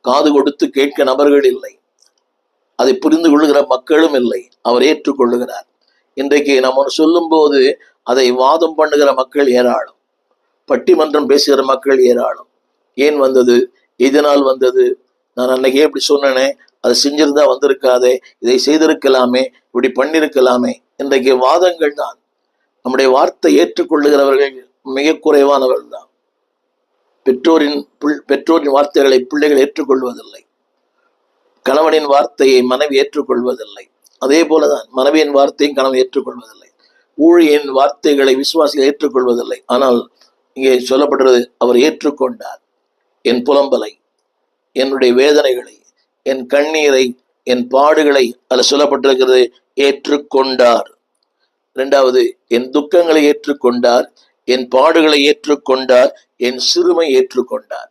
காது கொடுத்து கேட்க நபர்கள் இல்லை, அதை புரிந்து கொள்ளுகிற மக்களும் இல்லை. அவர் ஏற்றுக்கொள்ளுகிறார். இன்றைக்கு நம்ம சொல்லும் போது அதை வாதம் பண்ணுகிற மக்கள் ஏராளம், பட்டிமன்றம் பேசுகிற மக்கள் ஏராளம். ஏன் வந்தது, எதனால் வந்தது, நான் அன்னைக்கே இப்படி சொன்னேனே, அதை செஞ்சிருந்தா வந்திருக்காதே, இதை செய்திருக்கலாமே, இப்படி பண்ணிருக்கலாமே. இன்றைக்கு வாதங்கள் தான். நம்முடைய வார்த்தை ஏற்றுக்கொள்ளுகிறவர்கள் மிக குறைவானவர்கள் தான். பெற்றோரின் வார்த்தைகளை பிள்ளைகள் ஏற்றுக்கொள்வதில்லை, கணவனின் வார்த்தையை மனைவி ஏற்றுக்கொள்வதில்லை. அதே போலதான் மனைவியின் வார்த்தையும் கணவன் ஏற்றுக்கொள்வதில்லை, ஊழியின் வார்த்தைகளை விசுவாசிகள் ஏற்றுக்கொள்வதில்லை. ஆனால் இங்கே சொல்லப்படுறது, அவர் ஏற்றுக்கொண்டார். என் புலம்பலை, என்னுடைய வேதனைகளை, என் கண்ணீரை, என் பாடுகளை, அதில் சொல்லப்பட்டிருக்கிறது, ஏற்றுக்கொண்டார். இரண்டாவது, என் துக்கங்களை ஏற்றுக்கொண்டார், என் பாடுகளை ஏற்றுக்கொண்டார், என் சிறுமை ஏற்றுக்கொண்டார்.